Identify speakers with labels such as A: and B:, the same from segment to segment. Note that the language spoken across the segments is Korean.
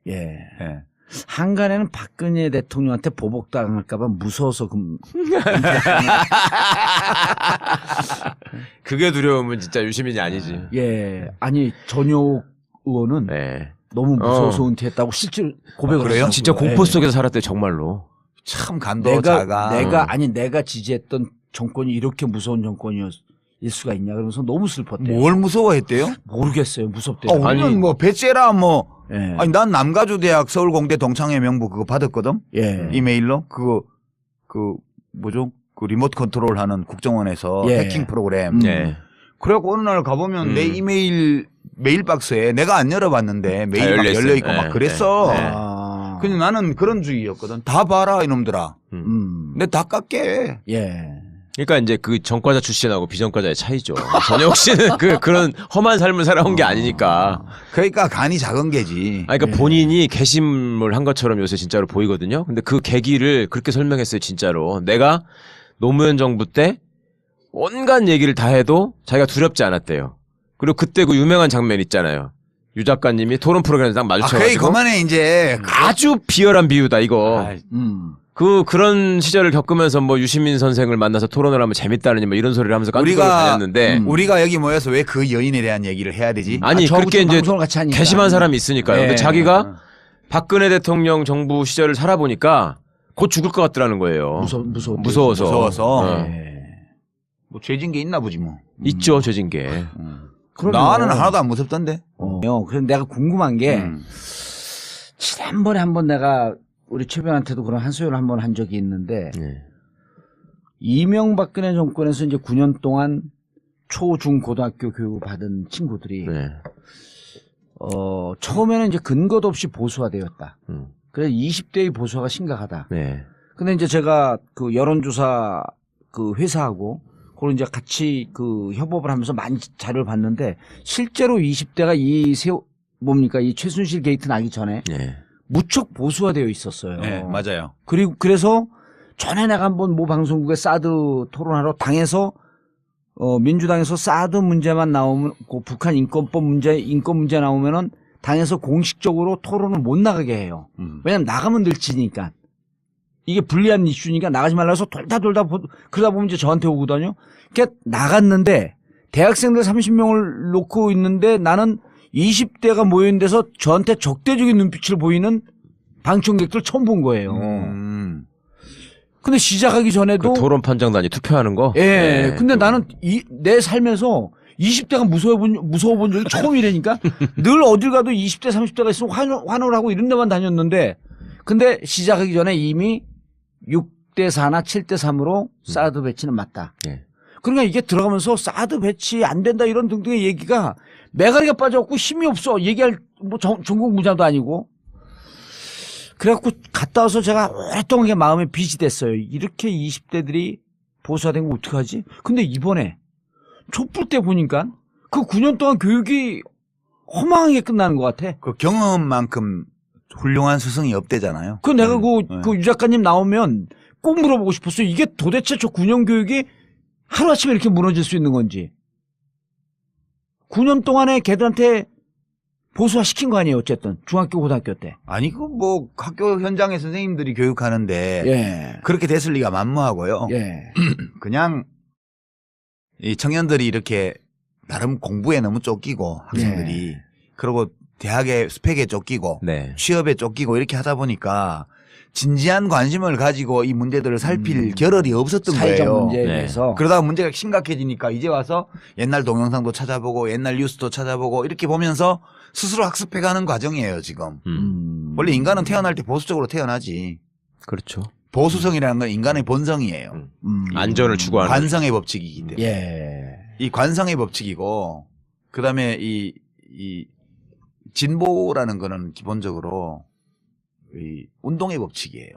A: 예.
B: 예.
A: 한간에는 박근혜 대통령한테 보복당할까봐 무서워서
C: 그게 두려움은 진짜 유시민이 아니지.
A: 예. 아니 전효 의원은
C: 네.
A: 너무 무서워서 은퇴했다고 실제로 고백을
B: 그래요?
A: 하더라고요.
C: 진짜 공포
A: 예.
C: 속에서 살았대 정말로.
B: 참 간도 작아.
A: 내가 지지했던 정권이 이렇게 무서운 정권일 수가 있냐 그러면서 너무 슬펐대요.
B: 뭘 무서워했대요?
A: 모르겠어요. 무섭대요.
B: 우리는
C: 아니,
B: 뭐 배째라 뭐
A: 예.
B: 아니 난 남가주대학 서울공대 동창회 명부 그거 받았거든.
A: 예.
B: 이메일로 그 뭐죠? 그 리모트 컨트롤하는 국정원에서
A: 예.
B: 해킹 프로그램.
C: 네.
B: 그래갖고 어느 날 가보면 내 이메일 메일박스에 내가 안 열어봤는데 메일 막 열려 있고 막 그랬어.
C: 네.
A: 아.
B: 근데 나는 그런 주의였거든. 다 봐라 이놈들아. 내 다 깎게.
A: 예.
C: 그러니까 이제 그 전과자 출신하고 비전과자의 차이죠. 전혁 씨는 그런 험한 삶을 살아온 게 아니니까.
B: 그러니까 간이 작은 게지.
C: 아니, 그러니까 본인이 개심을 한 것처럼 요새 진짜로 보이거든요. 근데 그 계기를 그렇게 설명했어요, 진짜로. 내가 노무현 정부 때 온갖 얘기를 다 해도 자기가 두렵지 않았대요. 그리고 그때 그 유명한 장면 있잖아요. 유 작가님이 토론 프로그램에서 딱 마주쳐가지고.
B: 그만해 이제.
C: 아주 비열한 비유다, 이거. 그런 시절을 겪으면서 뭐 유시민 선생을 만나서 토론을 하면 재밌다느니 뭐 이런 소리를 하면서 깐죽거리고 다녔는데.
B: 우리가 여기 모여서 왜 그 여인에 대한 얘기를 해야 되지?
C: 아니, 그렇게 이제
A: 같이 하니까.
C: 개심한 사람이 있으니까요.
A: 예.
C: 근데 자기가 박근혜 대통령 정부 시절을 살아보니까 곧 죽을 것 같더라는 거예요. 무서워서.
A: 예.
B: 뭐 죄진 게 있나 보지 뭐.
C: 있죠, 죄진 게.
B: 나는 하나도 안 무섭던데.
A: 그래서 내가 궁금한 게 지난번에 한번 내가 우리 최변한테도 그런 한소연을 한번 한 적이 있는데
C: 네.
A: 이명박근혜 정권에서 이제 9년 동안 초, 중, 고등학교 교육을 받은 친구들이
C: 네.
A: 처음에는 이제 근거도 없이 보수화 되었다. 그래서 20대의 보수화가 심각하다.
C: 네.
A: 근데 이제 제가 그 여론조사 그 회사하고 그걸 이제 같이 그 협업을 하면서 많이 자료를 봤는데 실제로 20대가 이 최순실 게이트 나기 전에
C: 네.
A: 무척 보수화되어 있었어요.
B: 네, 맞아요.
A: 그리고 그래서 전에 내가 한번 모 방송국에 사드 토론하러 당에서 민주당에서 사드 문제만 나오면 그 북한 인권 문제 나오면은 당에서 공식적으로 토론을 못 나가게 해요. 왜냐면 나가면 늘지니까. 이게 불리한 이슈니까 나가지 말라 해서 돌다 그러다 보면 이제 저한테 오거든요. 그러니까 나갔는데 대학생들 30명을 놓고 있는데 나는 20대가 모인 데서 저한테 적대적인 눈빛을 보이는 방청객들 처음 본 거예요. 근데 시작하기 전에도
C: 그 토론 판정단이 투표하는 거?
A: 예.
C: 네.
A: 근데 나는 내 삶에서 20대가 무서워 본 적이 처음이라니까. 늘 어딜 가도 20대 30대가 있으면 환호를 하고 이런 데만 다녔는데 근데 시작하기 전에 이미 6대 4나 7대 3으로 사드 배치는 맞다.
C: 네.
A: 그러니까 이게 들어가면서 사드 배치 안 된다 이런 등등의 얘기가 매가리가 빠져갖고 힘이 없어. 얘기할 뭐 전국 무자도 아니고. 그래갖고 갔다 와서 제가 오랫동안 마음에 빚이 됐어요. 이렇게 20대들이 보수화된 거 어떡하지? 근데 이번에 촛불 때 보니까 그 9년 동안 교육이 허망하게 끝나는 것 같아.
B: 그 경험만큼 훌륭한 스승이 없대잖아요.
A: 그 내가 그 유 작가님 나오면 꼭 물어보고 싶었어요. 이게 도대체 저 9년 교육이 하루아침에 이렇게 무너질 수 있는 건지. 9년 동안에 걔들한테 보수화 시킨 거 아니에요, 어쨌든. 중학교, 고등학교 때.
B: 아니, 그 뭐 학교 현장에 선생님들이 교육하는데
A: 예.
B: 그렇게 됐을 리가 만무하고요.
A: 예.
B: 그냥 이 청년들이 이렇게 나름 공부에 너무 쫓기고 학생들이
A: 예.
B: 그리고 대학의 스펙에 쫓기고
C: 네.
B: 취업에 쫓기고 이렇게 하다 보니까 진지한 관심을 가지고 이 문제들을 살필 겨를이 없었던
A: 사회적
B: 거예요.
A: 문제에
C: 네.
A: 대해서.
B: 그러다가 문제가 심각해지니까 이제 와서 옛날 동영상도 찾아보고 옛날 뉴스도 찾아보고 이렇게 보면서 스스로 학습해가는 과정이에요, 지금. 원래 인간은 태어날 때 보수적으로 태어나지.
C: 그렇죠.
B: 보수성이라는 건 인간의 본성이에요.
C: 안전을 추구하는.
B: 관성의 법칙이기 때문에.
A: 예.
B: 이 관성의 법칙이고, 그 다음에 이 진보라는 거는 기본적으로 이 운동의 법칙이에요.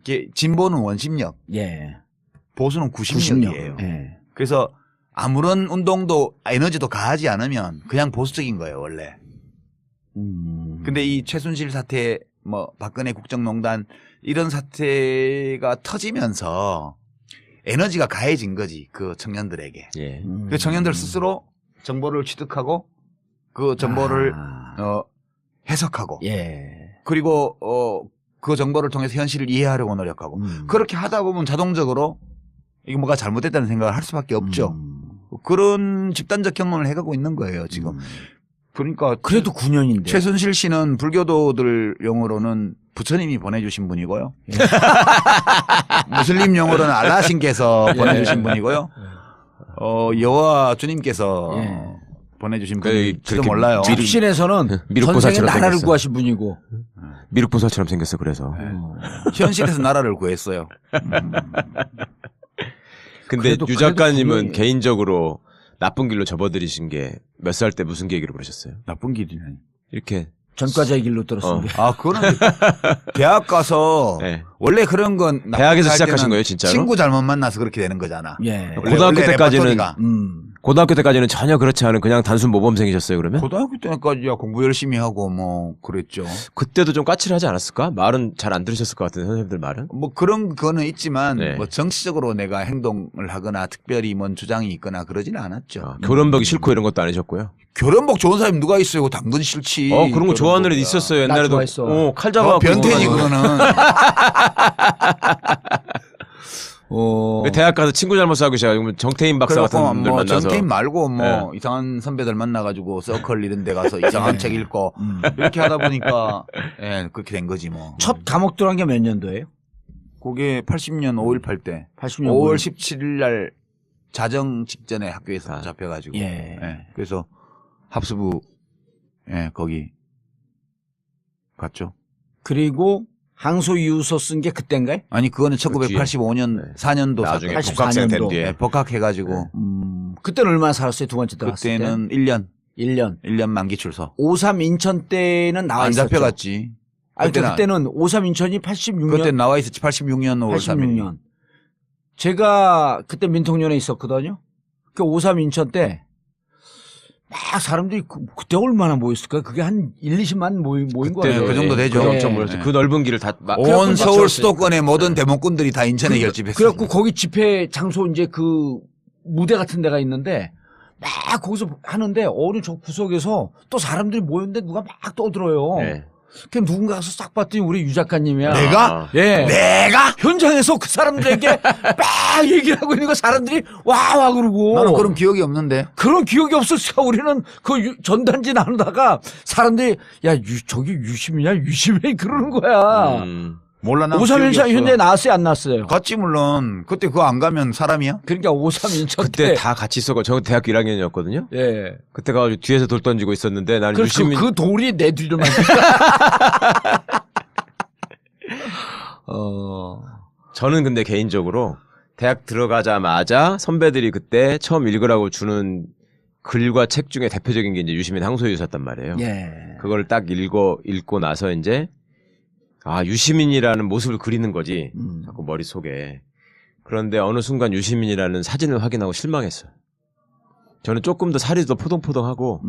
B: 이게 진보는 원심력,
A: 예.
B: 보수는 구심력이에요.
A: 예.
B: 그래서 아무런 운동도 에너지도 가하지 않으면 그냥 보수적인 거예요, 원래. 근데 이 최순실 사태, 뭐 박근혜 국정농단 이런 사태가 터지면서 에너지가 가해진 거지, 그 청년들에게.
C: 예.
B: 그 청년들 스스로 정보를 취득하고 그 정보를 해석하고
A: 예.
B: 그리고 그 정보를 통해서 현실을 이해하려고 노력하고 그렇게 하다 보면 자동적으로 이게 뭐가 잘못됐다는 생각을 할 수밖에 없죠. 그런 집단적 경험을 해가고 있는 거예요 지금. 그러니까
A: 그래도 9년인데.
B: 최순실 씨는 불교도들 용어로는 부처님이 보내주신 분이고요. 무슬림 용어로는 알라신께서 보내주신 분이고요. 여호와 주님께서 보내주신 분일지도
C: 그렇게
B: 몰라요.
A: 잡신에서는 전생에
C: 미륵보살처럼
A: 나라를
C: 생겼어.
A: 구하신 분이고.
C: 미륵보살처럼 생겼어. 그래서.
B: 현실에서 나라를 구했어요.
C: 근데
A: 그래도
C: 유 작가님은
A: 분명히-
C: 개인적으로 나쁜 길로 접어들이신 게 몇 살 때 무슨 계기로 그러셨어요?
B: 나쁜 길이네.
C: 이렇게.
A: 전과자의 길로 들었습니다.
B: 아, 그거는 대학 가서
C: 네.
B: 원래 그런 건 나쁜
C: 대학에서
B: 할
C: 시작하신
B: 때는
C: 거예요, 진짜로?
B: 친구 잘못 만나서 그렇게 되는 거잖아.
A: 예.
C: 고등학교 때까지는
B: 레퍼토리가.
C: 고등학교 때까지는 전혀 그렇지 않은 그냥 단순 모범생이셨어요, 그러면?
B: 고등학교 때까지야 공부 열심히 하고 뭐 그랬죠.
C: 그때도 좀 까칠하지 않았을까? 말은 잘 안 들으셨을 것 같은데, 선생님들 말은?
B: 뭐 그런 거는 있지만
C: 네.
B: 뭐 정치적으로 내가 행동을 하거나 특별히 뭔 주장이 있거나 그러지는 않았죠.
C: 결혼복이 싫고 이런 것도 아니셨고요.
B: 결혼복 좋은 사람이 누가 있어요? 당근 싫지.
C: 그런 거 좋아하는 애도
B: 결혼복이야.
C: 있었어요,
A: 나
C: 옛날에도.
A: 좋아했어.
C: 칼 잡아갖고.
B: 변태지
C: 그거 가지고.
B: 그거는.
C: 그 대학 가서 친구 잘못 사귀고 시작하면 정태인 박사 같은
B: 그래갖고
C: 분들
B: 뭐
C: 만나서.
B: 전태인 말고 뭐
C: 네.
B: 이상한 선배들 만나가지고 서클 이런 데 가서 이상한 책 읽고 이렇게 하다 보니까 예 그렇게 된 거지 뭐.
A: 첫 감옥 들어간 게 몇 년도예요?
B: 그게 80년 5.18 때
A: 80년
B: 5월 17일 날 자정 직전에 학교에서 잡혀가지고
A: 예.
B: 그래서 합수부 거기 갔죠.
A: 그리고 항소 이유서 쓴 게 그때인가요?
B: 아니 그거는 1985년
C: 네.
B: 4년도
C: 나중에
B: 사건.
A: 84년도.
C: 복학생 된 뒤에.
B: 네, 복학해가지고
A: 그때는 얼마나 살았어요? 두 번째 들어갔을 때?
B: 그때는 1년
A: 1년.
B: 만기 출소.
A: 53 인천 때는 나와
B: 안
A: 있었죠.
B: 잡혀갔지.
A: 아니,
B: 그때는
A: 그때는 53 인천이 86년.
B: 그때 나와 있었지. 86년 5월 3일.
A: 86년. 제가 그때 민통년에 있었거든요. 그 53 인천 때 막 사람들이 그때 얼마나 모였을까? 그게 한 1, 20만 모인
C: 그때는
A: 거예요.
B: 그 정도 되죠.
C: 그때 엄청
B: 네.
C: 모였죠. 그 넓은 길을 다.
B: 온 서울
C: 맞췄으니까.
B: 수도권의 모든 대목군들이 다 인천에 결집했어요.
A: 그래갖고 거기 집회 장소 이제 그 무대 같은 데가 있는데 막 거기서 하는데 어느 저 구석에서 또 사람들이 모였는데 누가 막 떠들어요.
C: 네.
A: 그 누군가 가서 싹 봤더니 우리 유 작가님이야.
B: 내가?
A: 예.
B: 내가?
A: 현장에서 그 사람들에게 막 얘기를 하고 있는 거 사람들이 와 그러고.
B: 나는 그런 기억이 없는데.
A: 그런 기억이 없었어. 우리는 그 전단지 나누다가 사람들이 야 저기 유심이냐 유심해 그러는 거야.
B: 몰라 나.
A: 53인천 현장에 나왔어요 안 나왔어요?
B: 갔지 물론. 그때 그거 안 가면 사람이야?
A: 그러니까 53인천
C: 그때
A: 때.
C: 다 같이 있었고, 저 대학교 1학년이었거든요.
A: 예.
C: 그때 가가지고 뒤에서 돌 던지고 있었는데 나는 유시민.
A: 그 돌이 내 뒤를 만든
C: 저는 근데 개인적으로 대학 들어가자마자 선배들이 그때 처음 읽으라고 주는 글과 책 중에 대표적인 게 이제 유시민 항소유서였단 말이에요.
A: 예.
C: 그걸 딱 읽고 나서 이제 유시민이라는 모습을 그리는 거지. 자꾸 머릿속에. 그런데 어느 순간 유시민이라는 사진을 확인하고 실망했어요. 저는 조금 더 살이 더 포동포동하고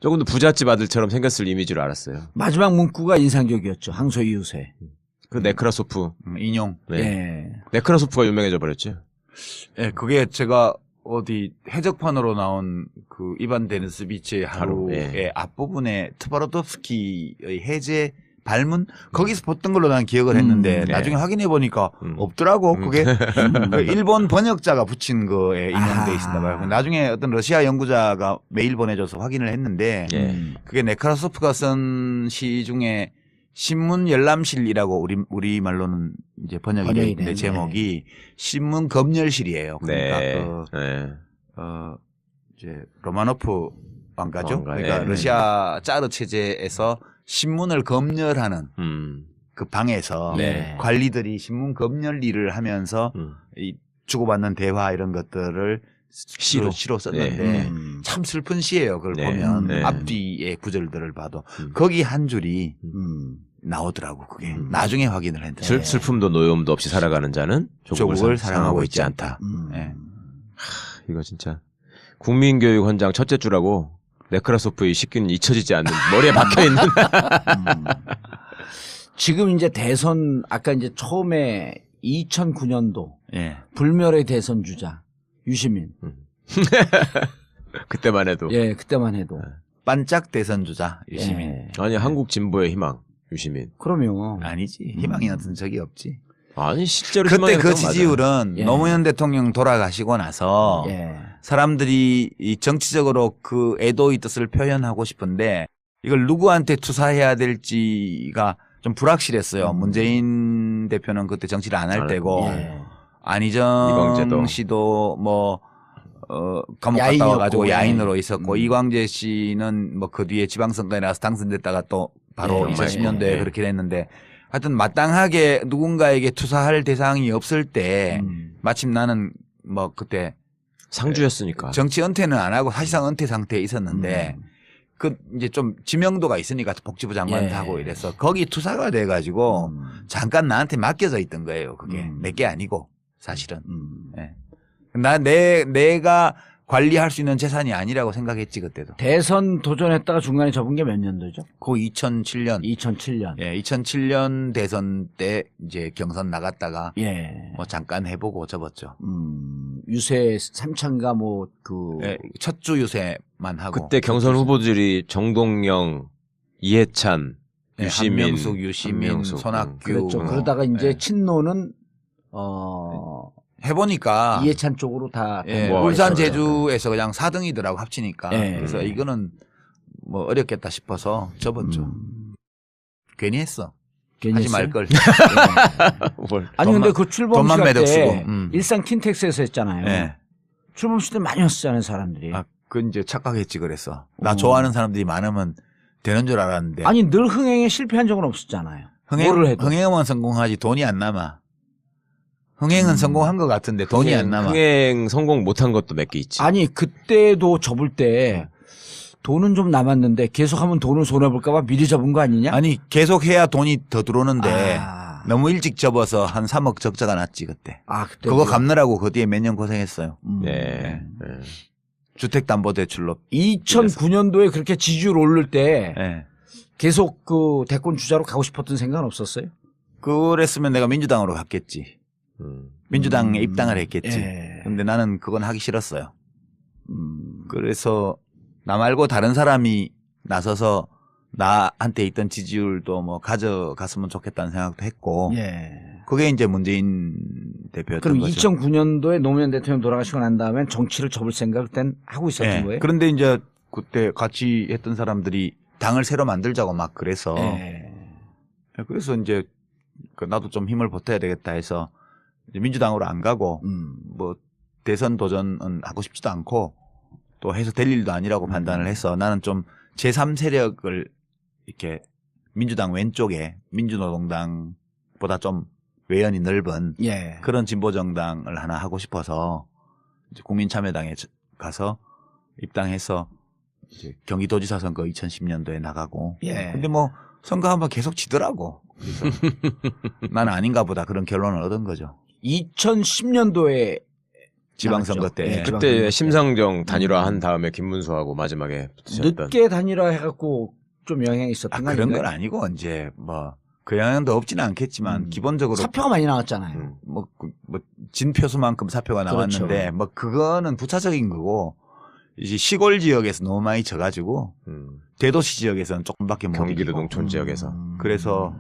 C: 조금 더 부잣집 아들처럼 생겼을 이미지로 알았어요.
A: 마지막 문구가 인상적이었죠. 항소 이웃에.
C: 그 네크라소프.
B: 인용.
C: 네.
A: 예.
C: 네크라소프가 유명해져 버렸죠.
B: 예, 그게 제가 어디 해적판으로 나온 그 이반 데니스비치의 하루의
C: 예.
B: 앞부분에 트바로tov스키의 해제 발문 거기서 봤던 걸로 난 기억을 했는데
C: 네.
B: 나중에 확인해 보니까 없더라고. 그게 그 일본 번역자가 붙인 거에 인용돼 있었나 봐요. 나중에 어떤 러시아 연구자가 메일 보내줘서 확인을 했는데
C: 예.
B: 그게 네크라소프가 쓴 시 중에 신문 열람실이라고 우리 말로는 이제 번역이 되어 있는데
A: 되네.
B: 제목이 신문 검열실이에요. 그러니까
C: 네.
B: 그
C: 네.
B: 이제 로마노프 왕가죠.
C: 왕가,
B: 그러니까
C: 예.
B: 러시아 짜르 체제에서 신문을 검열하는 그 방에서
C: 네.
B: 관리들이 신문 검열 일을 하면서 이 주고받는 대화 이런 것들을 시로 썼는데
C: 네.
B: 참 슬픈 시예요. 그걸
C: 네.
B: 보면
C: 네.
B: 앞뒤의 구절들을 봐도 거기 한 줄이 나오더라고. 그게 나중에 확인을 했는데
C: 슬픔도 노여움도 없이 살아가는 자는 조국을 사랑하고 있지 않다.
B: 네.
C: 이거 진짜 국민교육 헌장 첫째 줄하고 네크라소프의 시기는 잊혀지지 않는 머리에 박혀 있는.
A: 지금 이제 대선 아까 이제 처음에 2009년도
B: 예.
A: 불멸의 대선 주자 유시민.
C: 그때만 해도.
A: 예, 그때만 해도.
B: 반짝 대선 주자 유시민.
A: 예.
C: 아니 한국 진보의 희망 유시민.
A: 그럼요.
B: 아니지. 희망이 같은 적이 없지.
C: 아니 실제로
B: 그때
C: 희망이
B: 그
C: 없다고
B: 지지율은
A: 예.
B: 노무현 대통령 돌아가시고 나서
A: 예.
B: 사람들이 이 정치적으로 그 애도의 뜻을 표현하고 싶은데 이걸 누구한테 투사해야 될지가 좀 불확실했어요. 문재인 대표는 그때 정치를 안 할
C: 안
B: 때고
A: 예.
B: 안희정
C: 이광재도.
B: 씨도 뭐 감옥 갔다
A: 야인이었고,
B: 와가지고
A: 예.
B: 야인으로 있었고 이광재 씨는 뭐 그 뒤에 지방선거에 나가서 당선됐다가 또 바로
A: 예,
B: 2010년도에
C: 예.
B: 그렇게 됐는데 하여튼 마땅하게 누군가에게 투사할 대상이 없을 때 마침 나는 뭐 그때
C: 상주였으니까.
B: 정치 은퇴는 안 하고 사실상 은퇴 상태에 있었는데 그 이제 좀 지명도가 있으니까 복지부 장관도
A: 예.
B: 하고 이래서 거기 투사가 돼가지고 잠깐 나한테 맡겨져 있던 거예요. 그게 내게 아니고 사실은. 예. 내가 관리할 수 있는 재산이 아니라고 생각했지 그때도.
A: 대선 도전했다가 중간에 접은 게 몇 년도죠?
B: 그 2007년.
A: 2007년.
B: 예, 2007년 대선 때 이제 경선 나갔다가
A: 예.
B: 뭐 잠깐 해보고 접었죠.
A: 유세 삼창가 뭐
B: 예, 첫 주 유세만 하고.
C: 그때 경선 후보들이 정동영, 이해찬,
B: 예,
C: 유시민,
B: 한명숙, 유시민,
C: 한명숙,
B: 손학규.
A: 그랬죠.
B: 뭐.
A: 그러다가 이제
B: 예.
A: 친노는
B: 해보니까
A: 이해찬 쪽으로 다
B: 예,
C: 뭐
B: 울산
C: 있었죠.
B: 제주에서 그냥 4등이더라고 합치니까.
A: 예.
B: 그래서 이거는 뭐 어렵겠다 싶어서 접었죠. 괜히 했어.
A: 괜히
B: 하지
A: 했어요?
B: 말걸.
C: 뭘.
A: 아니 근데
B: 돈만-
A: 그 출범식
B: 돈만
A: 할
B: 매덕
A: 때
B: 쓰고,
A: 일산 킨텍스에서 했잖아요.
B: 예.
A: 출범식 때 많이 왔었잖아요 사람들이.
B: 아, 그 이제 착각했지 그랬어. 나 좋아하는 사람들이 많으면 되는 줄 알았는데.
A: 아니 늘 흥행에 실패한 적은 없었잖아요. 뭐를 해도.
B: 흥행은 성공하지 돈이 안 남아. 흥행은 성공한 것 같은데 돈이 안 남아.
C: 흥행 성공 못한 것도 몇 개 있지.
A: 아니 그때도 접을 때 돈은 좀 남았는데 계속하면 돈을 손해 볼까봐 미리 접은 거 아니냐?
B: 아니 계속 해야 돈이 더 들어오는데
A: 아.
B: 너무 일찍 접어서 한 3억 적자가 났지 그때.
A: 아 그때
B: 그거 갚느라고 그 뒤에 몇 년 고생했어요.
C: 네. 네.
B: 주택담보대출로.
A: 2009년도에 그렇게 지지율 오를 때
B: 예.
A: 계속 그 대권 주자로 가고 싶었던 생각은 없었어요?
B: 그랬으면 내가 민주당으로 갔겠지. 민주당에 입당을 했겠지.
A: 예.
B: 근데 나는 그건 하기 싫었어요. 그래서 나 말고 다른 사람이 나서서 나한테 있던 지지율도 뭐 가져갔으면 좋겠다는 생각도 했고.
A: 예.
B: 그게 이제 문재인 대표였던
A: 그럼
B: 거죠.
A: 2009년도에 노무현 대통령 돌아가시고 난 다음엔 정치를 접을 생각을 그땐 하고 있었던
B: 예.
A: 거예요?
B: 그런데 이제 그때 같이 했던 사람들이 당을 새로 만들자고 막 그래서.
A: 예.
B: 그래서 이제 나도 좀 힘을 보태야 되겠다 해서 이제 민주당으로 안 가고 뭐 대선 도전은 하고 싶지도 않고 또 해서 될 일도 아니라고 판단을 해서 나는 좀 제3세력을 이렇게 민주당 왼쪽에 민주노동당보다 좀 외연이 넓은
A: 예.
B: 그런 진보정당을 하나 하고 싶어서 이제 국민참여당에 가서 입당해서 이제 경기도지사 선거 2010년도에 나가고.
A: 예.
B: 근데 뭐 선거 한번 계속 지더라고. 그래서 나는 아닌가 보다 그런 결론을 얻은 거죠.
A: 2010년도에
B: 지방선거 때.
A: 예,
C: 그때 심상정 단일화한 다음에 김문수하고 마지막에 붙으셨던.
A: 늦게 단일화 해갖고 좀 영향이 있었던 거
B: 그런
A: 아닌가요?
B: 건 아니고 이제 뭐 그 영향도 없지는 않겠지만 기본적으로
A: 사표가 많이 나왔잖아요.
B: 뭐 진표수만큼 사표가 나왔는데
A: 그렇죠.
B: 뭐 그거는 부차적인 거고 이제 시골 지역에서 너무 많이 져가지고 대도시 지역에서는 조금밖에 못
C: 경기도
B: 이기고.
C: 농촌 지역에서.
B: 그래서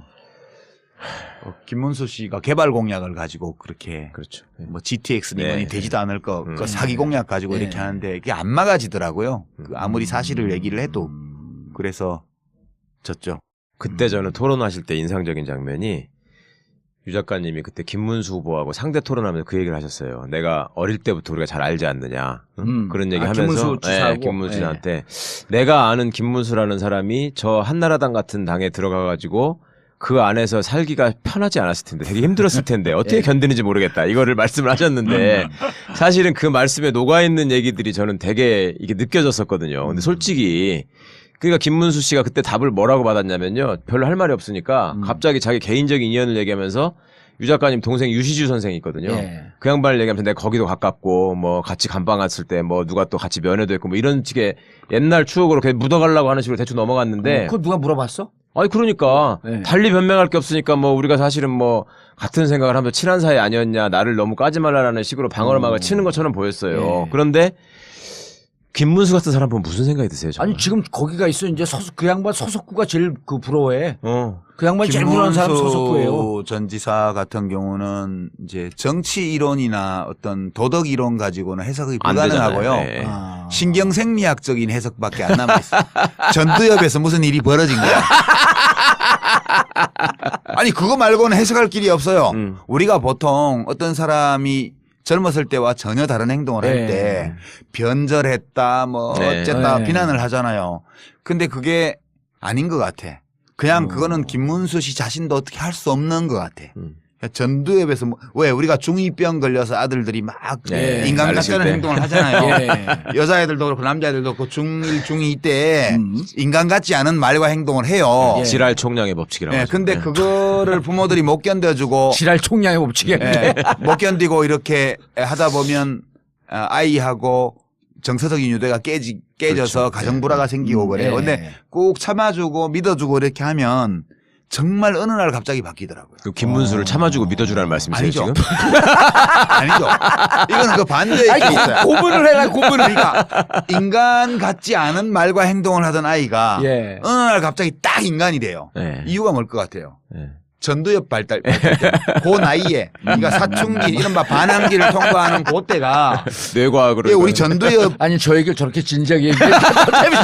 B: 김문수 씨가 개발 공약을 가지고 그렇게
C: 그렇죠.
B: 뭐 GTX 리본이
C: 네.
B: 되지도 않을 거 그 사기 공약 가지고
A: 네.
B: 이렇게 하는데 이게 안 막아지더라고요. 그 아무리 사실을 얘기를 해도 그래서 졌죠.
C: 그때 저는 토론하실 때 인상적인 장면이 유 작가님이 그때 김문수 후보하고 상대 토론하면서 그 얘기를 하셨어요. 내가 어릴 때부터 우리가 잘 알지 않느냐. 응? 그런 얘기 하면서
A: 김문수 지사하고?
C: 김문수 씨한테 내가 아는 김문수라는 사람이 저 한나라당 같은 당에 들어가가지고 그 안에서 살기가 편하지 않았을 텐데 되게 힘들었을 텐데 어떻게 견디는지 모르겠다. 이거를 말씀을 하셨는데 사실은 그 말씀에 녹아있는 얘기들이 저는 되게 이게 느껴졌었거든요. 근데 솔직히 그러니까 김문수 씨가 그때 답을 뭐라고 받았냐면요. 별로 할 말이 없으니까 갑자기 자기 개인적인 인연을 얘기하면서 유 작가님 동생 유시주 선생이 있거든요.
A: 예.
C: 그 양반을 얘기하면서 내가 거기도 가깝고 뭐 같이 감방 갔을 때 뭐 누가 또 같이 면회도 했고 뭐 이런 식의 옛날 추억으로 그냥 묻어가려고 하는 식으로 대충 넘어갔는데
A: 그거 누가 물어봤어?
C: 아니 그러니까
A: 네.
C: 달리 변명할 게 없으니까 뭐 우리가 사실은 뭐 같은 생각을 하면서 친한 사이 아니었냐 나를 너무 까지 말라라는 식으로 방어막을 치는 것처럼 보였어요.
A: 네.
C: 그런데 김문수 같은 사람 보면 무슨 생각이 드세요? 정말?
A: 아니 지금 거기가 있어 이제 그 양반 서석구가 제일 그 부러워해. 그 양반이 제일
B: 김문수
A: 부러워하는 사람 서석구예요.
B: 전 지사 같은 경우는 이제 정치 이론이나 어떤 도덕 이론 가지고는 해석이
C: 안
B: 불가능하고요.
C: 되잖아요. 네.
A: 아.
B: 신경생리학적인 해석밖에 안 남아 있어요. 전두엽에서 무슨 일이 벌어진 거야. 아니 그거 말고는 해석할 길이 없어요. 우리가 보통 어떤 사람이 젊었을 때와 전혀 다른 행동을 할
A: 네.
B: 때 변절했다 뭐
C: 네.
B: 어쨌다
A: 네.
B: 비난을 하잖아요. 근데 그게 아닌 것 같아. 그냥 그거는 김문수 씨 자신도 어떻게 할 수 없는 것 같아. 전두엽에서 뭐 왜 우리가 중2병 걸려서 아들들이 막
C: 네.
B: 인간
C: 날리실
B: 같다는
C: 때.
B: 행동을 하잖아요.
A: 예.
B: 여자애들도 그렇고 남자애들도 그렇고 중1, 중2 때 인간 같지 않은 말과 행동을 해요.
A: 예.
C: 지랄 총량의 법칙이라고
B: 네,
C: 하죠.
B: 근데
C: 네.
B: 그거를 부모들이 못 견뎌주고
A: 지랄 총량의 법칙이었는데.
B: 예, 못 견디고 이렇게 하다 보면 아이하고 정서적인 유대가 깨져서
C: 그렇죠.
B: 가정불화가 생기고 그래요.
A: 예.
B: 근데 꼭 참아주고 믿어주고 이렇게 하면 정말 어느 날 갑자기 바뀌더라고요.
C: 그 김문수를 참아주고 믿어주라는 말씀이세요
B: 아니죠.
C: 지금?
B: 아니죠. 이거는 그 반대의
A: 아니
B: 케이스야.
A: 고문을 해라 고문을.
B: 그러니까 인간 같지 않은 말과 행동을 하던 아이가
A: 예.
B: 어느 날 갑자기 딱 인간이 돼요.
C: 네.
B: 이유가 뭘 것 같아요?
C: 네.
B: 전두엽 발달 때. 그 나이에 그러니까 사춘기 이른바 반항기를 통과하는 그때가
C: 뇌과학으로.
B: 예, 우리 전두엽
A: 아니 저 얘기를 저렇게 진지하게 얘기해.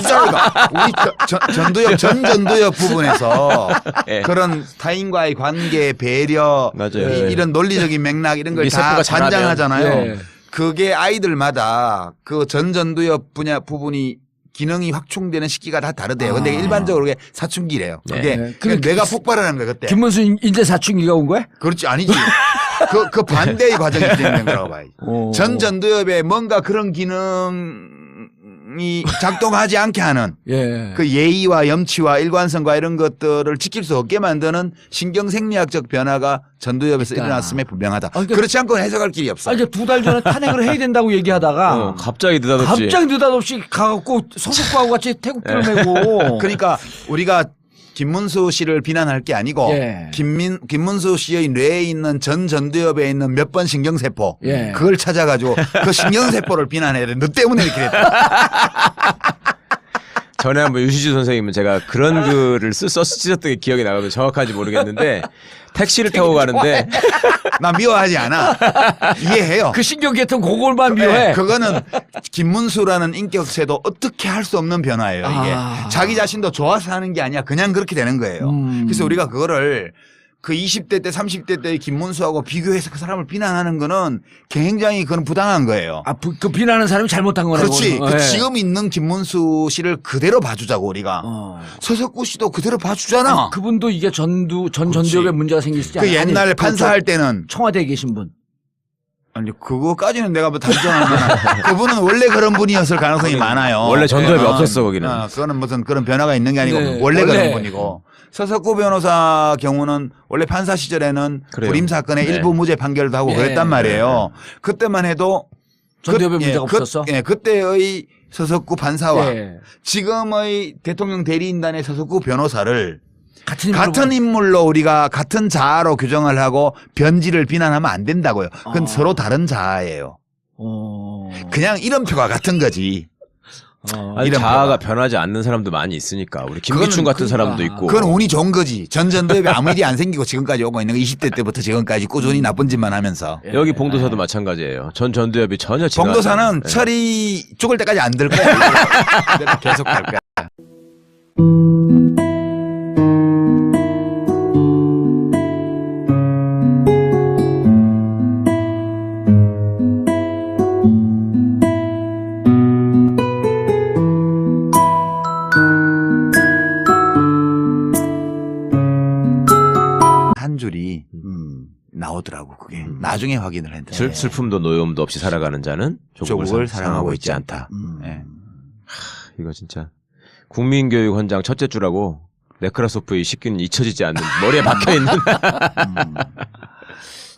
B: 진짜로다. 우리 전두엽 전두엽 부분에서
C: 예.
B: 그런 타인과의 관계 배려
C: 맞아요.
B: 이런 논리적인 맥락 이런 걸
C: 우리
B: 다
C: 세포가 자라면.
B: 관장하잖아요.
A: 예.
B: 그게 아이들마다 그 전두엽 분야 부분이 기능이 확충되는 시기가 다 다르대요. 근데 일반적으로 그게 사춘기래요. 그게
A: 네.
B: 그게 뇌가 폭발하는 거예요, 그때.
A: 김문수 인제 사춘기가 온 거야?
B: 그렇지, 아니지. 그 반대의 과정이 진행된 거라고 봐야지. 전두엽에 뭔가 그런 기능이 작동하지 않게 하는
A: 예.
B: 그 예의와 염치와 일관성과 이런 것들을 지킬 수 없게 만드는 신경생리학적 변화가 전두엽에서
A: 그러니까.
B: 일어났음에 분명하다.
A: 그러니까
B: 그렇지 않고는 해석할 길이 없어.
A: 아 이제 2달 전에 탄핵을 해야 된다고 얘기하다가
C: 갑자기 느닷없이.
A: 갑자기 느닷없이 가갖고 서석구하고 같이 태극기를 메고.
B: 그러니까 우리가 김문수 씨를 비난할 게 아니고
A: 예.
B: 김문수 씨의 뇌에 있는 전두엽에 있는 몇 번 신경세포
A: 예.
B: 그걸 찾아가지고 그 신경세포를 비난해야 돼. 너 때문에 이렇게 됐다.
C: 전에 한번 유시주 선생님은 제가 그런 글을 쓰셨던 게 기억이 나거든요. 정확한지 모르겠는데 택시를 타고 가는데
B: 나 미워하지 않아. 이해해요.
A: 그 신경계통 그걸만 미워해.
B: 네, 그거는 김문수라는 인격체도 어떻게 할 수 없는 변화예요. 이게
A: 아.
B: 자기 자신도 좋아서 하는 게 아니야. 그냥 그렇게 되는 거예요. 그래서 우리가 그거를 그 20대 때 30대 때의 김문수하고 비교해서 그 사람을 비난하는 거는 굉장히 그건 부당한 거예요.
A: 아, 그 비난하는 사람이 잘못한 거네.
B: 그렇지.
A: 그거는.
B: 그
A: 예.
B: 지금 있는 김문수 씨를 그대로 봐주자고 우리가. 서석구 씨도 그대로 봐주잖아.
A: 그분도 이게 전두엽에 문제가 생기지 않아요?
B: 그 옛날 판사할 때는
A: 청와대에 계신 분.
B: 아니 그거까지는 내가 뭐 단정하면 그분은 원래 그런 분이었을 가능성이 많아요.
C: 원래 전두엽이
B: 그거는,
C: 없었어, 거기는.
B: 그거는 무슨 그런 변화가 있는 게 아니고
A: 네,
B: 원래
A: 원래.
B: 그런 분이고. 서석구 변호사 경우는 원래 판사 시절에는
C: 그래요.
B: 불임 사건의
C: 네.
B: 일부 무죄 판결도 하고
A: 예.
B: 그랬단 말이에요. 그때만 해도
A: 전두엽에 문제가 없었어?
B: 그때의 서석구 판사와
A: 예.
B: 지금의 대통령 대리인단의 서석구 변호사를
A: 같은
B: 같은 인물로 우리가 같은 자아로 규정을 하고 변질을 비난하면 안 된다고요. 그건 서로 다른 자아예요. 그냥 이름표가 같은 거지.
C: 아니,
B: 이런
C: 자아가
B: 표가.
C: 변하지 않는 사람도 많이 있으니까 우리 김기춘 같은 사람도 있고.
B: 그건 운이 좋은 거지. 전두엽에 아무 일이 안 생기고 지금까지 오고 있는 거 20대 때부터 지금까지 꾸준히 나쁜 짓만 하면서.
C: 여기 봉도사도 마찬가지예요. 전두엽이 전혀 지나가지
B: 봉도사는
C: 않아요.
B: 철이 죽을 때까지 안 들 거야. 그대로 계속 갈 거야. 한 줄이 나오더라고 그게. 나중에 확인을 했는데.
C: 슬픔도 노여움도 없이 살아가는 자는 조국을 사랑하고 있지 않다.
B: 예.
C: 이거 진짜 국민교육 헌장 첫째 줄하고 네크라소프의 식기는 잊혀지지 않는 머리에 박혀 있는.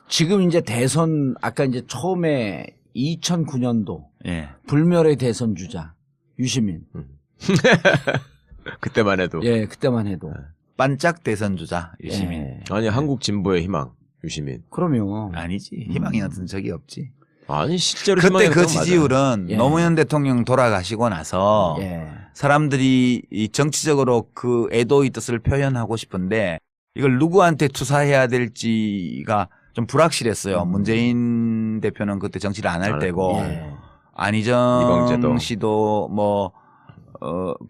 A: 지금 이제 대선 아까 이제 처음에 2009년도
B: 예.
A: 불멸의 대선 주자 유시민.
C: 그때만 해도.
A: 예, 그때만 해도.
B: 반짝 대선 주자 유시민.
A: 예.
C: 아니 한국 진보의 희망 유시민.
A: 그럼요.
B: 아니지. 희망이 나던 적이 없지.
C: 아니 실제로
B: 그때 그
C: 희망했던 건
B: 지지율은
A: 예.
B: 노무현 대통령 돌아가시고 나서
A: 예.
B: 사람들이 이 정치적으로 그 애도의 뜻을 표현하고 싶은데 이걸 누구한테 투사해야 될지가 좀 불확실했어요. 문재인 대표는 그때 정치를 안 할
C: 안
B: 때고
A: 예.
B: 안희정
C: 이광재도.
B: 씨도 뭐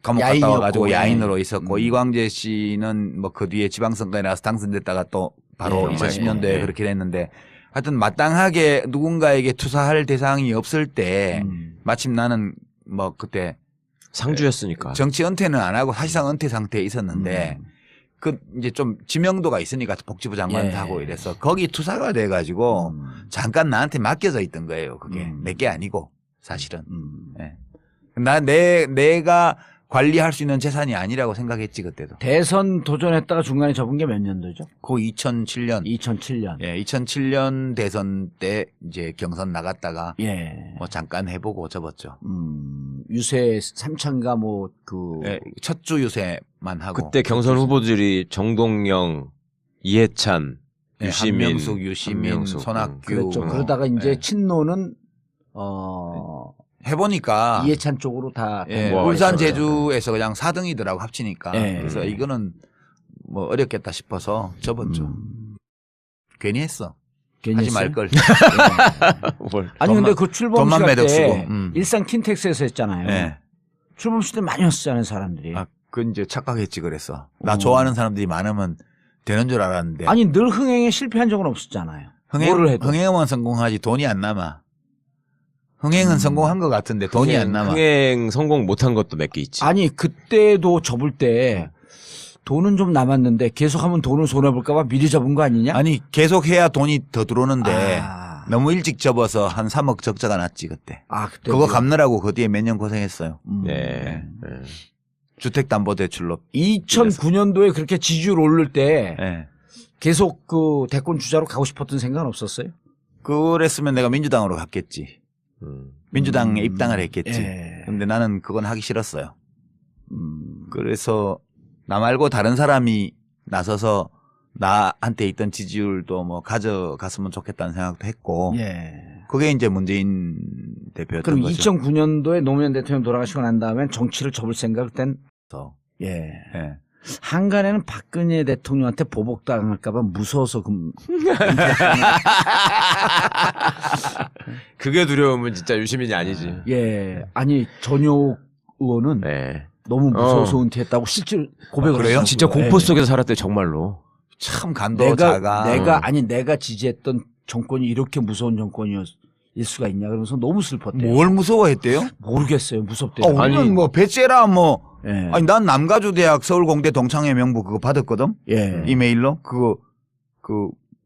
B: 감옥 갔다
A: 야인이었고,
B: 와가지고
A: 예.
B: 야인으로 있었고 이광재 씨는 뭐 그 뒤에 지방선거에 나와서 당선됐다가 또 바로
A: 예.
B: 2010년도에
C: 예.
B: 그렇게 됐는데 하여튼 마땅하게 누군가에게 투사할 대상이 없을 때 마침 나는 뭐 그때
C: 상주였으니까.
B: 정치 은퇴는 안 하고 사실상 은퇴 상태에 있었는데 그 이제 좀 지명도가 있으니까 복지부 장관도
A: 예.
B: 하고 이래서 거기 투사가 돼가지고 잠깐 나한테 맡겨져 있던 거예요. 그게 내게 아니고 사실은. 예. 내가 관리할 수 있는 재산이 아니라고 생각했지 그때도.
A: 대선 도전했다가 중간에 접은 게 몇 년도죠?
B: 그 2007년.
A: 2007년.
B: 예, 2007년 대선 때 이제 경선 나갔다가
A: 예.
B: 뭐 잠깐 해보고 접었죠.
A: 유세 삼창가 뭐 그
B: 예, 첫주 유세만 하고.
C: 그때 경선 후보들이 정동영, 이해찬,
B: 예,
C: 유시민,
B: 한명숙, 유시민,
C: 한명숙,
B: 손학규.
A: 그랬죠.
C: 음.
A: 그러다가 이제
B: 예.
A: 친노는
B: 해보니까
A: 이해찬 쪽으로 다
B: 예,
C: 뭐
B: 울산
C: 있었죠.
B: 제주에서 그냥 4등이더라고 합치니까.
A: 예.
B: 그래서 이거는 뭐 어렵겠다 싶어서 접었죠. 괜히 했어.
A: 괜히
B: 하지
A: 했어요?
B: 말 걸.
C: 뭘.
A: 아니 근데
B: 돈만-
A: 그 출범식
B: 돈만
A: 할
B: 매덕
A: 때
B: 쓰고,
A: 일산 킨텍스에서 했잖아요.
B: 예.
A: 출범식 때 많이 왔었잖아요 사람들이.
B: 아, 그건 이제 착각했지 그랬어. 나
A: 어.
B: 좋아하는 사람들이 많으면 되는 줄 알았는데.
A: 아니 늘 흥행에 실패한 적은 없었잖아요. 뭐를 해도.
B: 흥행만 성공하지 돈이 안 남아. 흥행은 성공한 것 같은데 돈이 안 남아.
C: 흥행 성공 못한 것도 몇 개 있지.
A: 아니 그때도 접을 때 돈은 좀 남았는데 계속하면 돈을 손해 볼까봐 미리 접은 거 아니냐?
B: 아니 계속 해야 돈이 더 들어오는데
A: 아.
B: 너무 일찍 접어서 한 3억 적자가 났지 그때.
A: 아 그때
B: 그거 갚느라고 그 뒤에 몇 년 고생했어요.
C: 네. 네.
B: 주택담보대출로.
A: 2009년도에 그렇게 지지율 오를 때
B: 예.
A: 계속 그 대권 주자로 가고 싶었던 생각은 없었어요?
B: 그랬으면 내가 민주당으로 갔겠지. 민주당에 입당을 했겠지.
A: 예.
B: 근데 나는 그건 하기 싫었어요. 그래서 나 말고 다른 사람이 나서서 나한테 있던 지지율도 뭐 가져갔으면 좋겠다는 생각도 했고.
A: 예.
B: 그게 이제 문재인 대표였던
A: 그럼
B: 거죠.
A: 2009년도에 노무현 대통령 돌아가시고 난 다음에 정치를 접을 생각을 땐 예.
B: 예.
A: 한간에는 박근혜 대통령한테 보복당할까봐 무서워서
C: 그게 두려움은 진짜 유시민이 아니지.
A: 예. 아니 전효 의원은
C: 네.
A: 너무 무서워서 은퇴했다고 실제로 고백을
B: 그래요?
A: 하셨어요.
C: 진짜 공포 속에서 살았대 정말로.
B: 참 간도 자가.
A: 내가 지지했던 정권이 이렇게 무서운 정권이었을 수가 있냐 그러면서 너무 슬펐대요.
B: 뭘 무서워했대요?
A: 모르겠어요. 무섭대요.
B: 우리는
C: 아니,
B: 뭐 배째라 뭐.
A: 예.
B: 아니 난 남가주대학 서울공대 동창회 명부 그거 받았거든.
A: 예.
B: 이메일로 그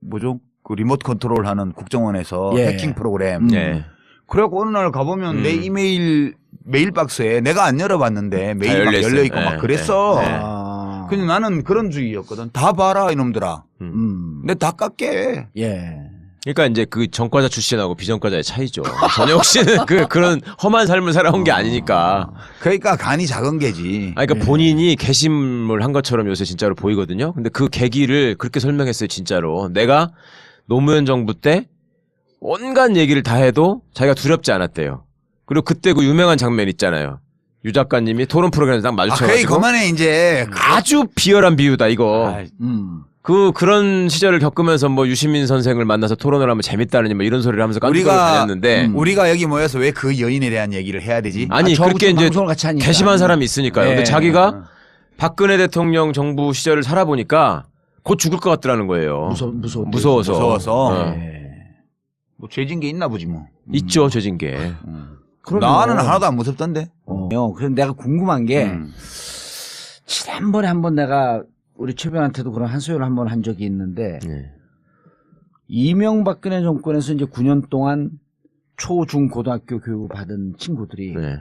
B: 뭐죠? 그 리모트 컨트롤하는 국정원에서
A: 예.
B: 해킹 프로그램.
C: 네.
B: 그래갖고 어느 날 가보면 내 이메일 메일박스에 내가 안 열어봤는데 메일 막
C: 열려있어요.
B: 열려있고 막
C: 네.
B: 그랬어.
C: 네.
A: 아.
B: 근데 나는 그런 주의였거든. 다 봐라 이놈들아. 근데 다 깎게.
A: 예.
C: 그러니까 이제 그 전과자 출신하고 비전과자의 차이죠. 전혁 씨는 그런 험한 삶을 살아온 게 아니니까.
B: 그러니까 간이 작은 게지.
C: 아니, 그러니까 본인이 개심을 한 것처럼 요새 진짜로 보이거든요. 근데 그 계기를 그렇게 설명했어요, 진짜로. 내가 노무현 정부 때 온갖 얘기를 다 해도 자기가 두렵지 않았대요. 그리고 그때 그 유명한 장면 있잖아요. 유 작가님이 토론 프로그램에서 딱
B: 아,
C: 마주쳐가지고
B: 그래 그만해 이제.
C: 아주 비열한 비유다 이거.
B: 아,
C: 그런 시절을 겪으면서 뭐 유시민 선생을 만나서 토론을 하면 재밌다느니 뭐 이런 소리를 하면서 깐죽거리고
B: 우리가
C: 다녔는데
B: 우리가 여기 모여서 왜 그 여인에 대한 얘기를 해야 되지?
C: 아니 그렇게 이제
A: 방송을 같이 하니까.
C: 개심한 사람이 있으니까요. 근데
A: 예.
C: 자기가 박근혜 대통령 정부 시절을 살아보니까 곧 죽을 것 같더라는 거예요.
A: 무서워서.
B: 무서워서.
A: 예.
B: 뭐 죄진 게 있나 보지 뭐.
C: 있죠, 죄진 게.
A: 그럼요.
B: 나는 하나도 안 무섭던데.
A: 그래서 내가 궁금한 게
B: 음.
A: 지난번에 한번 내가 우리 최변한테도 그런 한 소연을 한번 한 적이 있는데
C: 네.
A: 이명박근혜 정권에서 이제 9년 동안 초, 중, 고등학교 교육을 받은 친구들이
C: 네.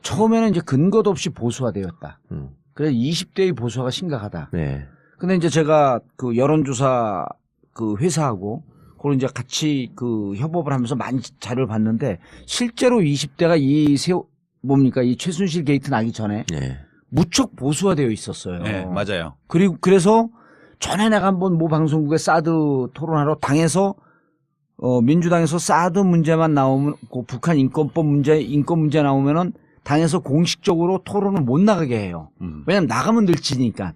A: 처음에는 이제 근거도 없이 보수화되었다.
C: 음.
A: 그래서 20대의 보수화가 심각하다.
C: 네.
A: 근데 이제 제가 그 여론조사 그 회사하고 그걸 이제 같이 그 협업을 하면서 많이 자료를 봤는데 실제로 20대가 이 최순실 게이트 나기 전에
C: 네.
A: 무척 보수화되어 있었어요.
B: 네, 맞아요.
A: 그래서 전에 내가 한번 모 방송국에 사드 토론하러 당에서 민주당에서 사드 문제만 나오면, 그 북한 인권 문제 나오면은 당에서 공식적으로 토론을 못 나가게 해요. 왜냐면 나가면 늘지니까.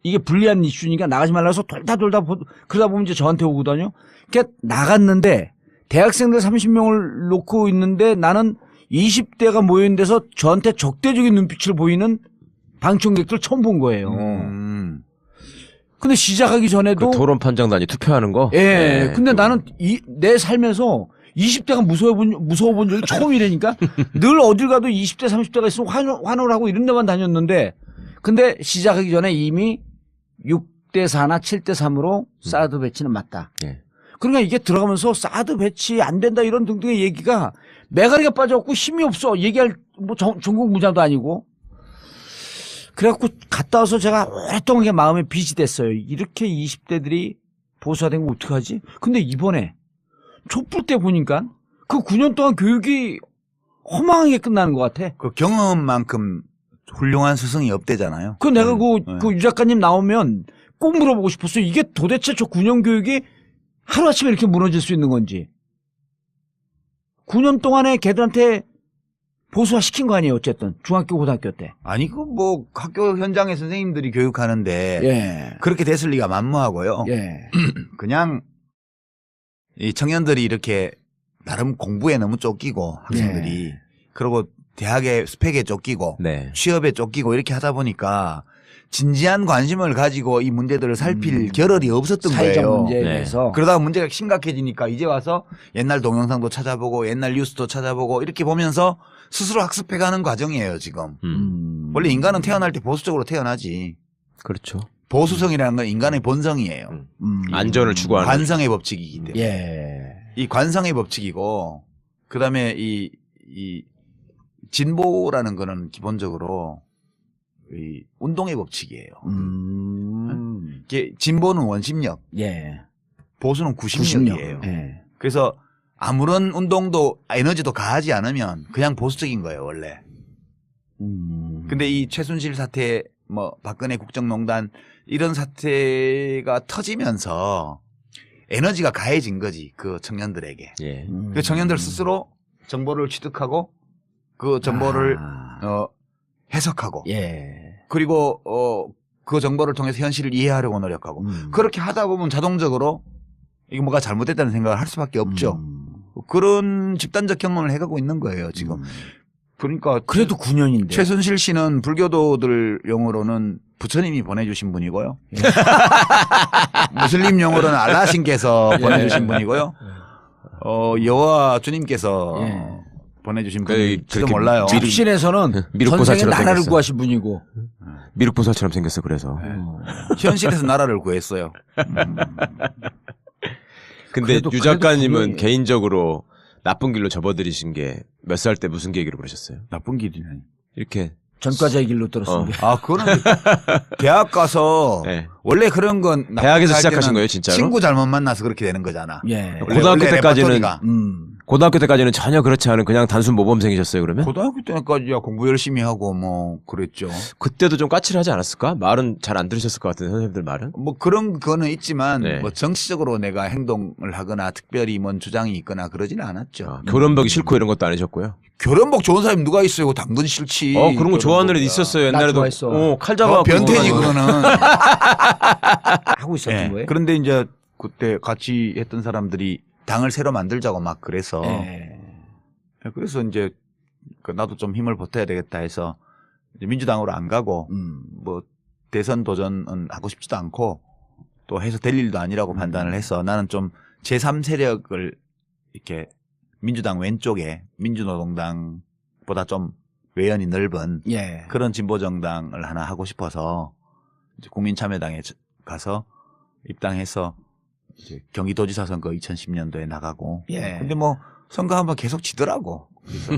A: 이게 불리한 이슈니까 나가지 말라 해서 돌다 그러다 보면 이제 저한테 오거든요. 그러니까 나갔는데 대학생들 30명을 놓고 있는데 나는 20대가 모여있는 데서 저한테 적대적인 눈빛을 보이는 방청객들 처음 본 거예요. 근데 시작하기 전에도
C: 그 토론 판정단이 투표하는 거.
A: 예.
C: 네,
A: 근데
C: 그거.
A: 나는 내 살면서 20대가 무서워 본 적이 처음이라니까. 늘 어딜 가도 20대 30대가 있으면 환호를 하고 이런 데만 다녔는데 근데 시작하기 전에 이미 6대 4나 7대 3으로 사드 배치는 맞다.
C: 예.
A: 그러니까 이게 들어가면서 사드 배치 안 된다 이런 등등의 얘기가 매가리가 빠져갖고 힘이 없어. 얘기할 뭐 전국 무장도 아니고. 그래갖고 갔다 와서 제가 오랫동안 그게 마음에 빚이 됐어요. 이렇게 20대들이 보수화된 거 어떡하지? 근데 이번에 촛불 때 보니까 그 9년 동안 교육이 허망하게 끝나는 것 같아.
B: 그 경험만큼 훌륭한 스승이 없대잖아요.
A: 그 내가
B: 네.
A: 그 유 작가님 나오면 꼭 물어보고 싶었어요. 이게 도대체 저 9년 교육이 하루아침에 이렇게 무너질 수 있는 건지. 9년 동안에 걔들한테 보수화 시킨 거 아니에요, 어쨌든. 중학교, 고등학교 때.
B: 아니, 그 뭐 학교 현장에 선생님들이 교육하는데
A: 예.
B: 그렇게 됐을 리가 만무하고요.
A: 예.
B: 그냥 이 청년들이 이렇게 나름 공부에 너무 쫓기고 학생들이 그리고 대학의 스펙에 쫓기고
C: 네.
B: 취업에 쫓기고 이렇게 하다 보니까 진지한 관심을 가지고 이 문제들을 살필 겨를이 없었던
A: 사회적
B: 거예요.
A: 문제에
C: 네.
A: 대해서.
B: 그러다가 문제가 심각해지니까 이제 와서 옛날 동영상도 찾아보고 옛날 뉴스도 찾아보고 이렇게 보면서 스스로 학습해가는 과정이에요, 지금. 원래 인간은 태어날 때 보수적으로 태어나지.
C: 그렇죠.
B: 보수성이라는 건 인간의 본성이에요.
C: 안전을 추구하는.
B: 관성의 법칙이기 때문에.
A: 예.
B: 이 관성의 법칙이고, 그 다음에 이 진보라는 거는 기본적으로 이 운동의 법칙이에요. 이게 진보는 원심력,
A: 예.
B: 보수는 구심력이에요.
A: 예.
B: 그래서 아무런 운동도 에너지도 가하지 않으면 그냥 보수적인 거예요, 원래. 근데 이 최순실 사태, 뭐 박근혜 국정농단 이런 사태가 터지면서 에너지가 가해진 거지, 그 청년들에게.
C: 예.
B: 그 청년들 스스로 정보를 취득하고 그 정보를 해석하고
A: 예.
B: 그리고 그 정보를 통해서 현실을 이해하려고 노력하고 그렇게 하다 보면 자동적으로 이게 뭐가 잘못됐다는 생각을 할 수밖에 없죠. 그런 집단적 경험을 해가고 있는 거예요, 지금. 그러니까
A: 그래도 9년인데.
B: 최순실 씨는 불교도들 용어로는 부처님이 보내주신 분이고요. 무슬림 용어로는 알라신께서 보내주신 분이고요. 여호와 주님께서 보내주신 분일지도
C: 그렇게
B: 몰라요.
A: 집신에서는
C: 미륵보살처럼
A: 전생에 나라를
C: 생겼어.
A: 구하신 분이고.
C: 미륵보살처럼 생겼어. 그래서.
B: 현실에서 나라를 구했어요.
C: 근데
A: 그래도
C: 유 작가님은
A: 분명히-
C: 개인적으로 나쁜 길로 접어들이신 게 몇 살 때 무슨 계기로 그러셨어요?
B: 나쁜 길이네.
C: 이렇게.
A: 전과자의 길로 들었습니다.
B: 아, 그거는 대학 가서
C: 네.
B: 원래 그런 건 나쁜
C: 대학에서
B: 할
C: 시작하신
B: 때는
C: 거예요, 진짜로?
B: 친구 잘못 만나서 그렇게 되는 거잖아.
A: 예.
C: 고등학교 때까지는
B: 레퍼토리가.
C: 고등학교 때까지는 전혀 그렇지 않은 그냥 단순 모범생이셨어요, 그러면?
B: 고등학교 때까지야 공부 열심히 하고 뭐 그랬죠.
C: 그때도 좀 까칠하지 않았을까? 말은 잘 안 들으셨을 것 같은 선생님들 말은?
B: 뭐 그런 거는 있지만
C: 네.
B: 뭐 정치적으로 내가 행동을 하거나 특별히 뭔 주장이 있거나 그러지는 않았죠.
C: 교련복이 싫고 이런 것도 아니셨고요.
B: 결혼복 좋은 사람이 누가 있어요? 당근 싫지.
C: 그런 거 좋아하는 애들
B: 결혼복이야.
C: 있었어요.
A: 나
C: 옛날에도.
A: 좋아했어.
C: 칼 잡아갖고.
B: 변태지
C: 그거
B: 그거는.
A: 하고 있었던
B: 예.
A: 거예요.
B: 그런데 이제 그때 같이 했던 사람들이 당을 새로 만들자고 막 그래서
A: 예.
B: 그래서 이제 나도 좀 힘을 보태야 되겠다 해서 이제 민주당으로 안 가고 뭐 대선 도전은 하고 싶지도 않고 또 해서 될 일도 아니라고 판단을 해서 나는 좀 제3세력을 이렇게 민주당 왼쪽에 민주노동당보다 좀 외연이 넓은
A: 예.
B: 그런 진보정당을 하나 하고 싶어서 이제 국민참여당에 가서 입당해서 이제 경기도지사 선거 2010년도에 나가고.
A: 예.
B: 근데 뭐 선거 한번 계속 지더라고. 그래서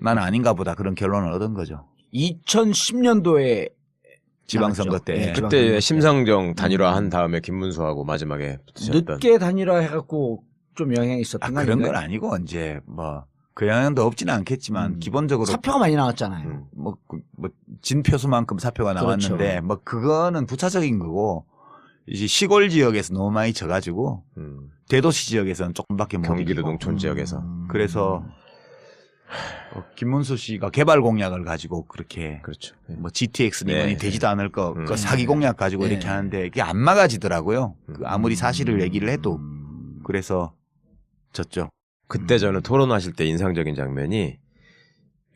B: 나는 아닌가 보다 그런 결론을 얻은 거죠.
A: 2010년도에
B: 지방선거
A: 나갔죠.
B: 때.
A: 예,
C: 그때 심상정 단일화 한 다음에 김문수하고 마지막에 붙으셨던.
A: 늦게 단일화 해갖고 좀 영향이 있었던 거
B: 그런
A: 아닌가요?
B: 건 아니고 이제 뭐 그 영향도 없지는 않겠지만 기본적으로
A: 사표가 많이 나왔잖아요.
B: 뭐 진표수만큼 사표가 나왔는데
A: 그렇죠.
B: 뭐 그거는 부차적인 거고 이제 시골 지역에서 너무 많이 져가지고 대도시 지역에서는 조금밖에 못
C: 경기도
B: 이기고.
C: 농촌 지역에서.
B: 그래서 김문수 씨가 개발 공약을 가지고 그렇게
C: 그렇죠. 네.
B: 뭐 GTX 미만이
C: 네.
B: 되지도 않을 거, 그 사기 공약 가지고 이렇게 하는데 그게 안 막아지더라고요. 그 아무리 사실을 얘기를 해도. 그래서 졌죠.
C: 그때 저는 토론하실 때 인상적인 장면이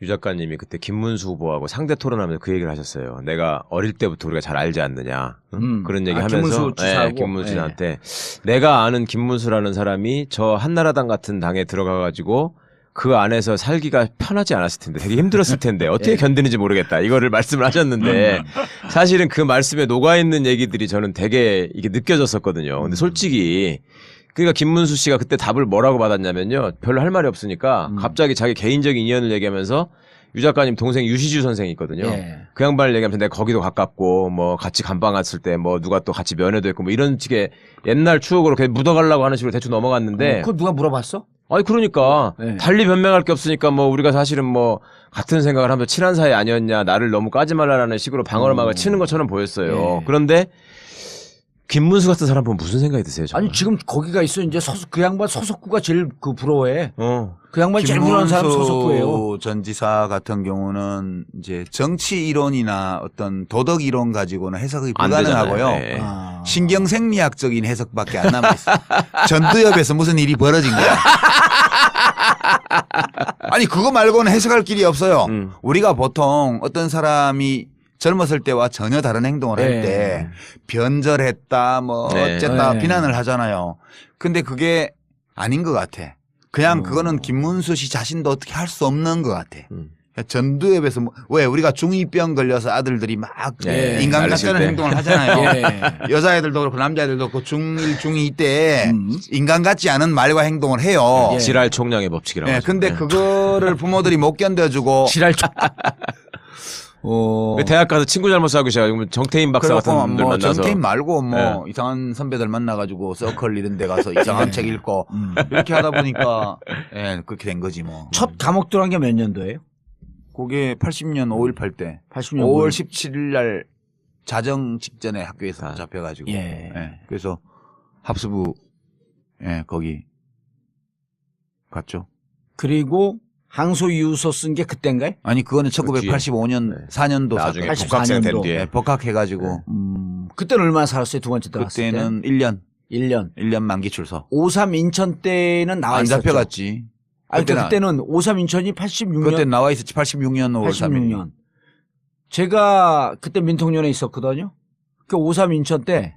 C: 유 작가님이 그때 김문수 후보하고 상대 토론하면서 그 얘기를 하셨어요. 내가 어릴 때부터 우리가 잘 알지 않느냐. 그런 얘기 하면서
A: 김문수 지사하고?
C: 김문수 씨한테 내가 아는 김문수라는 사람이 저 한나라당 같은 당에 들어가가지고 그 안에서 살기가 편하지 않았을 텐데 되게 힘들었을 텐데 어떻게 견디는지 모르겠다. 이거를 말씀을 하셨는데 사실은 그 말씀에 녹아있는 얘기들이 저는 되게 이게 느껴졌었거든요. 근데 솔직히 그러니까 김문수 씨가 그때 답을 뭐라고 받았냐면요. 별로 할 말이 없으니까 갑자기 자기 개인적인 인연을 얘기하면서 유 작가님 동생 유시주 선생이 있거든요.
A: 예.
C: 그 양반을 얘기하면서 내가 거기도 가깝고 뭐 같이 감방 갔을 때 뭐 누가 또 같이 면회도 했고 뭐 이런 식의 옛날 추억으로 그냥 묻어가려고 하는 식으로 대충 넘어갔는데
A: 그거 누가 물어봤어?
C: 아니 그러니까
A: 네.
C: 달리 변명할 게 없으니까 뭐 우리가 사실은 뭐 같은 생각을 하면서 친한 사이 아니었냐 나를 너무 까지 말라라는 식으로 방어막을 치는 것처럼 보였어요.
A: 예.
C: 그런데 김문수 같은 사람 보면 무슨 생각이 드세요? 정말?
A: 아니 지금 거기가 있어 이제 그 양반 소속구가 제일 그 부러워해. 그 양반이 제일 부러워하는 사람 소속구예요.
B: 김문수 전 지사 같은 경우는 이제 정치 이론이나 어떤 도덕 이론 가지고는 해석이
C: 안
B: 불가능하고요.
C: 되잖아요. 예.
A: 아.
B: 신경생리학적인 해석밖에 안 남아 있어. 전두엽에서 무슨 일이 벌어진 거야. 아니 그거 말고는 해석할 길이 없어요. 우리가 보통 어떤 사람이 젊었을 때와 전혀 다른 행동을 할 때 변절했다 뭐
C: 네.
B: 어쨌다
A: 네.
B: 비난을 하잖아요. 근데 그게 아닌 것 같아. 그냥 그거는 김문수 씨 자신도 어떻게 할 수 없는 것 같아. 전두엽에서 왜 우리가 중2병 걸려서 아들들이 막
C: 예,
B: 인간
C: 날리실
B: 같다는
C: 때.
B: 행동을 하잖아요.
A: 예.
B: 여자애들도 그렇고 남자애들도 그렇고 중1, 중2 때 인간 같지 않은 말과 행동을 해요.
A: 예.
C: 지랄 총량의 법칙이라고.
B: 네,
C: 하죠.
B: 근데 그거를 부모들이 못 견뎌주고
A: 지랄 좀.
C: 대학 가서 친구 잘못 사고 시작하고 정태인 박사 같은
B: 그래갖고
C: 분들
B: 뭐
C: 만나서
B: 정태인 말고 뭐
C: 네.
B: 이상한 선배들 만나가지고 서클 이런 데 가서 이상한 책 읽고 이렇게 하다 보니까 예, 그렇게 된 거지 뭐.
A: 첫 감옥 들어간 게 몇 년도예요?
B: 그게 80년 5.18 때
A: 80년
B: 5월 17일 날 자정 직전에 학교에서 잡혀가지고
A: 예.
B: 예, 그래서 합수부 예, 거기 갔죠.
A: 그리고 항소이유서 쓴 게 그때인가요?
B: 아니 그거는 1985년
C: 네.
B: 4년도
C: 나중에
B: 사건.
A: 84
C: 복학생 된
A: 년도.
C: 뒤에
B: 예, 복학해가지고
A: 그때는 얼마나 살았어요? 두 번째 들어갔을
B: 그때는 1년
A: 때? 1년.
B: 1년 만기 출소.
A: 53 인천 때는 나와
B: 안
A: 있었죠.
B: 잡혀갔지.
A: 아니,
B: 그때는
A: 그때는 53 인천이 86년.
B: 그때 나와 있었지. 86년 5월 3일.
A: 86년. 제가 그때 민통년에 있었거든요. 그 53 인천 때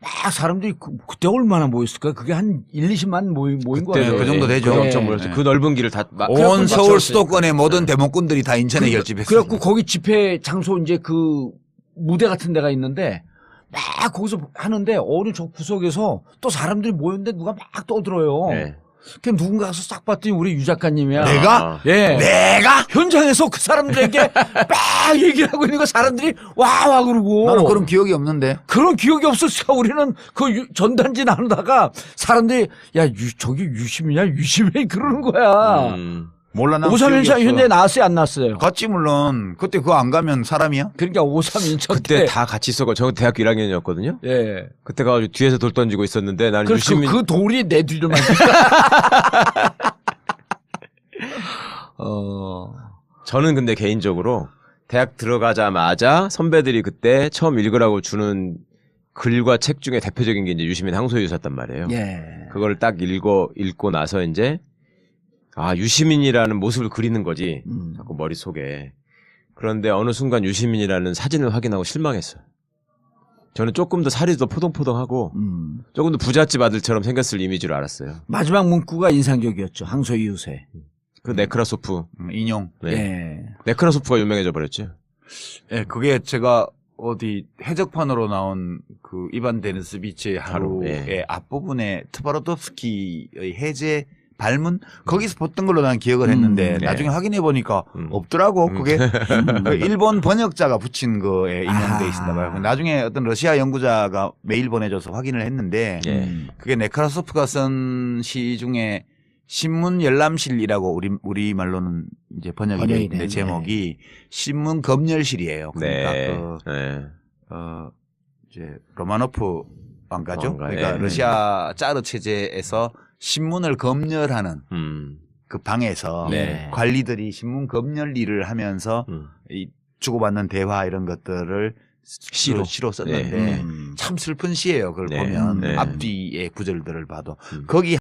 A: 막 사람들이 그때 얼마나 모였을까요? 그게 한 1, 20만 모인 거
B: 그때
A: 같아요.
B: 그 정도 되죠.
C: 그때
A: 네.
C: 엄청 모였어요. 그 넓은 길을 다
B: 온 서울
C: 채웠으니까.
B: 수도권의 모든 대목꾼들이 다 인천에 결집했어요.
A: 그래갖고 거기 집회 장소 이제 그 무대 같은 데가 있는데 막 거기서 하는데 어느 저 구석에서 또 사람들이 모였는데 누가 막 떠들어요.
C: 네.
A: 그 누군가 가서 싹 봤더니 우리 유 작가님이야.
B: 내가?
A: 예.
B: 내가?
A: 현장에서 그 사람들에게 막 얘기를 하고 있는 거 사람들이 와 그러고.
B: 나는 그런 기억이 없는데.
A: 그런 기억이 없었어. 우리는 그 전단지 나누다가 사람들이 야 저기 유심이냐 유심해 그러는 거야.
B: 몰라 난
A: 53
B: 기억이
A: 인천
B: 없어.
A: 현대 나왔어요 안 나왔어요?
B: 갔지 물론. 그때 그거 안 가면 사람이야?
A: 그러니까 53 인천
C: 그때
A: 때.
C: 다 같이 있어가 저 대학교 1학년이었거든요.
A: 예.
C: 그때 가지고 뒤에서 돌 던지고 있었는데 나는 유시민
A: 그 돌이 내 뒤를 만든
C: 저는 근데 개인적으로 대학 들어가자마자 선배들이 그때 처음 읽으라고 주는 글과 책 중에 대표적인 게 이제 유시민 항소유서였단 말이에요.
A: 예.
C: 그걸 딱 읽고 나서 이제 아 유시민이라는 모습을 그리는 거지. 자꾸 머릿속에. 그런데 어느 순간 유시민이라는 사진을 확인하고 실망했어요. 저는 조금 더 살이 더 포동포동하고 조금 더 부잣집 아들처럼 생겼을 이미지로 알았어요.
A: 마지막 문구가 인상적이었죠. 항소 이웃에.
C: 그 네크라소프.
B: 인용.
C: 네.
A: 예.
C: 네크라소프가 유명해져 버렸죠.
B: 예, 그게 제가 어디 해적판으로 나온 그 이반 데니스비치의 하루의
C: 예.
B: 앞부분에 트바로tov스키의 해제 발문 거기서 봤던 걸로 난 기억을 했는데
C: 네.
B: 나중에 확인해 보니까 없더라고. 그게 그 일본 번역자가 붙인 거에 인용돼 있었나 봐요. 나중에 어떤 러시아 연구자가 메일 보내줘서 확인을 했는데
C: 예.
B: 그게 네크라소프가 쓴 시 중에 신문 열람실이라고 우리 말로는 이제 번역이 되어
A: 번역이
B: 있는데
A: 되네.
B: 제목이 신문 검열실이에요. 그러니까
C: 네.
B: 그
C: 네.
B: 이제 로마노프 왕가죠.
C: 왕가,
B: 그러니까
C: 예.
B: 러시아 짜르 체제에서 신문을 검열하는 그 방에서
C: 네.
B: 관리들이 신문 검열 일을 하면서 이 주고받는 대화 이런 것들을 시로 썼는데
C: 네.
B: 참 슬픈 시예요. 그걸
C: 네.
B: 보면
C: 네.
B: 앞뒤의 구절들을 봐도
C: 음.
B: 거기